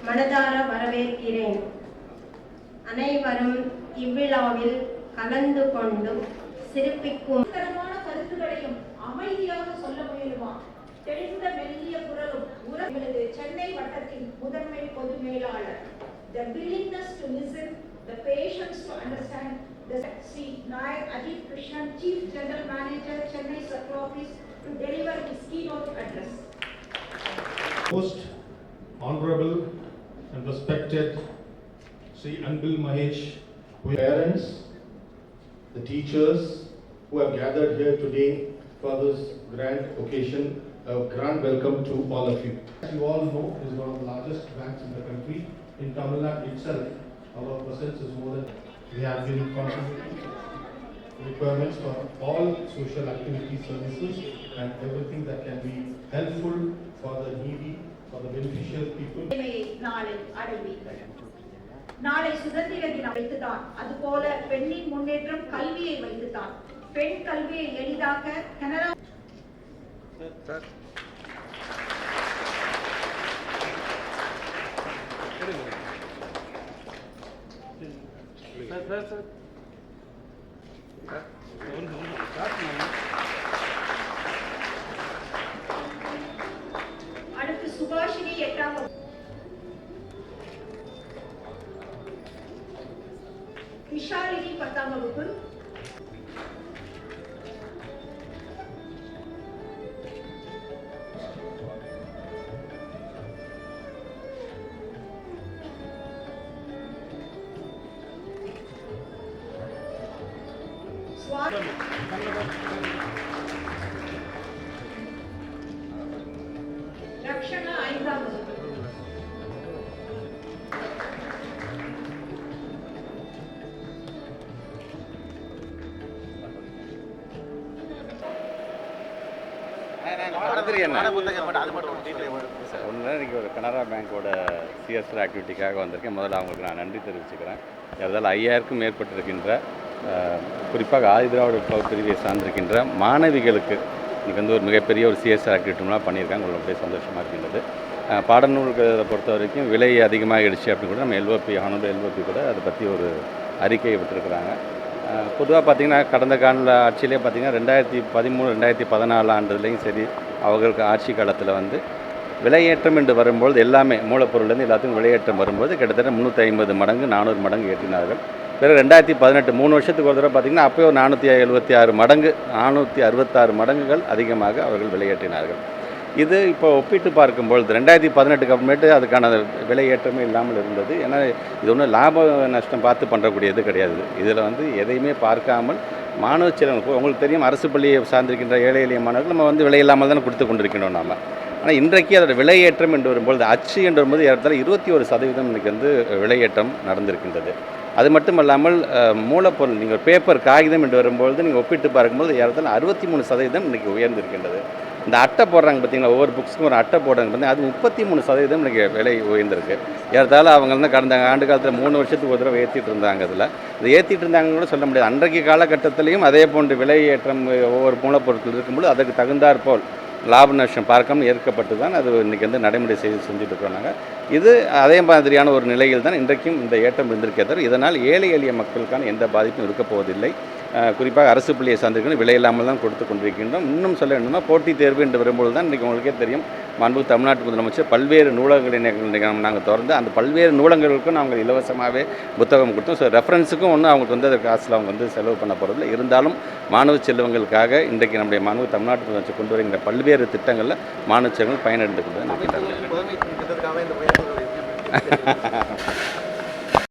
மனதார வரவேற்கிறேன். அனைவரும் இவ்விழாவில் கலந்து கொண்டு சிறப்பிக்கும் தரமான கருத்துக்களையும் அமைதியாக சொல்ல முயலுமா தெளிந்த மெல்லிய குரலும் உறவுகளது சென்னை வட்டத்தின் முதன்மை பொது மேலாளர். The willingness to listen, the patience to understand, the Sri Nayak Ajit Krishnan, Chief General Manager, Chennai Circle Office, to deliver his keynote address. Most honorable and respected Sri Anbil Mahesh, parents, the teachers who have gathered here today for this grand occasion, a grand welcome to all of you. As you all know, it is one of the largest banks in the country. In Tamil Nadu itself, our presence is more than we have been contributing requirements for all social activity services and everything that can be helpful for the needy, for the beneficial people. நாளை அடைவீர்கள். நாளை சுதந்திர தினம் வைத்துதான், அதுபோல பெண்ணின் முன்னேற்றம் கல்வியை வைத்துதான். பெண் கல்வியை எளிதாக்க கனரா அடுத்து சுபாஷினி 8ஆம் வகுப்பு, விஷாலினி 10ஆம் வகுப்பு, ரக்ஷனா 5ஆம் வகுப்பு. இன்றைக்கி ஒரு கனரா பேங்கோட சிஎஸ்ஆர் ஆக்டிவிட்டிக்காக வந்திருக்கேன். முதல்ல அவங்களுக்கு நான் நன்றி தெரிவிச்சுக்கிறேன். அதில் 5000க்கும் மேற்பட்டிருக்கின்ற குறிப்பாக ஆதிதிராவிட பிரிவை சார்ந்திருக்கின்ற மாணவிகளுக்கு இன்றைக்கி வந்து ஒரு மிகப்பெரிய ஒரு சிஎஸ்ஆர் ஆக்டிவிட்டிலாம் பண்ணியிருக்காங்க. உங்களுக்கு அப்படியே சந்தோஷமாக இருக்கின்றது. பாடநூல்களை பொறுத்த வரைக்கும் விலை அதிகமாகிடுச்சு அப்படின்னு கூட நம்ம எல்ஓபி கூட அதை பற்றி ஒரு அறிக்கையை விட்டுருக்குறாங்க. பொதுவாக பார்த்திங்கன்னா கடந்த கால ஆட்சியிலே பார்த்திங்கன்னா 2013 2014 ஆண்டுலேயும் சரி, அவர்களுக்கு ஆட்சி காலத்தில் வந்து விலையேற்றம் என்று வரும்பொழுது எல்லாமே மூலப்பொருள்லேருந்து எல்லாத்துக்கும் விலையேற்றம் வரும்போது கிட்டத்தட்ட 350 மடங்கு 400 மடங்கு ஏற்றினார்கள். பிறகு 2018 3 வருஷத்துக்கு ஒரு தடவை பார்த்திங்கன்னா அப்போயோ 476 மடங்கு 466 மடங்குகள் அதிகமாக அவர்கள் விலையேற்றினார்கள். இது இப்போ ஒப்பிட்டு பார்க்கும்பொழுது 2018க்கு அப்புறமேட்டு அதுக்கான விலையேற்றமே இல்லாமல் இருந்தது. ஏன்னா இது ஒன்றும் லாப நஷ்டம் பார்த்து பண்ணுறக்கூடியது கிடையாது. இதில் வந்து எதையுமே பார்க்காமல் மாணவ செல்வங்கள், உங்களுக்கு தெரியும், அரசு பள்ளியை சார்ந்திருக்கின்ற ஏழை எளிய மாணவர்கள் நம்ம வந்து விலை இல்லாமல் தானே கொடுத்து கொண்டிருக்கணும் நாம். ஆனால் இன்றைக்கு அதோட விலையேற்றம் என்று வரும்பொழுது அச்சு என்று வரும்போது ஏறத்தாழ 21% இன்றைக்கி வந்து விலையேற்றம் நடந்திருக்கின்றது. அது மட்டும் இல்லாமல் மூலப்பொருள், நீங்கள் பேப்பர் காகிதம் என்று வரும்பொழுது நீங்கள் ஒப்பிட்டு பார்க்கும்போது ஏறத்தாழ 63% இன்றைக்கி உயர்ந்திருக்கின்றது. இந்த அட்டை போடுறாங்க பார்த்தீங்களா, ஒவ்வொரு புக்ஸுக்கும் ஒரு அட்டை போடுறாங்க பார்த்தீங்கன்னா, அது 33% இன்றைக்கி விலை உயர்ந்திருக்கு. ஏறத்தாழ அவங்க வந்து கடந்த ஆண்டு காலத்தில் 3 வருஷத்துக்கு ஒரு தடவை ஏற்றிட்டு இருந்தாங்க. அதில் இது ஏற்றிட்டு இருந்தாங்கன்னு கூட சொல்ல முடியாது. அன்றைக்கு காலகட்டத்திலையும் அதே போன்று விலையேற்றம் ஒவ்வொரு மூலப்பொருட்கள் இருக்கும்போது அதற்கு தகுந்தாற்போல் லாப நஷ்டம் பார்க்காமல் ஏற்கப்பட்டு தான் அது இன்றைக்கி வந்து நடைமுறை செஞ்சுட்டு இருக்கிறோம் நாங்கள். இது அதே மாதிரியான ஒரு நிலையில் தான் இன்றைக்கும் இந்த ஏற்றம் இருந்திருக்கே தவிர இதனால் ஏழை எளிய மக்களுக்கான எந்த பாதிப்பும் இருக்கப் போவதில்லை. குறிப்பாக அரசு பள்ளியை சார்ந்திருக்கணும் விலை இல்லாமல் தான் கொடுத்து கொண்டிருக்கின்றோம். இன்னும் சொல்ல வேண்டுமா, போட்டித் தேர்வு என்று வரும்போது தான் இன்றைக்கி உங்களுக்கே தெரியும், மாண்பு தமிழ்நாட்டு முதலமைச்சர் பல்வேறு நூலகங்களை நாங்கள் திறந்து அந்த பல்வேறு நூலகங்களுக்கும் நாங்கள் இலவசமாகவே புத்தகம் கொடுத்தோம். ஸோ ரெஃபரன்ஸுக்கும் ஒன்றும் அவங்களுக்கு வந்து அதற்கு காசில் அவங்க வந்து செலவு பண்ண போகிறதில்லை. இருந்தாலும் மாணவ செல்வங்களுக்காக இன்றைக்கு நம்முடைய மாண்பு தமிழ்நாட்டு முதலமைச்சர் கொண்டு வருகின்ற பல்வேறு திட்டங்களில் மாணவ செல்வங்கள் பயனடைந்து கொண்டு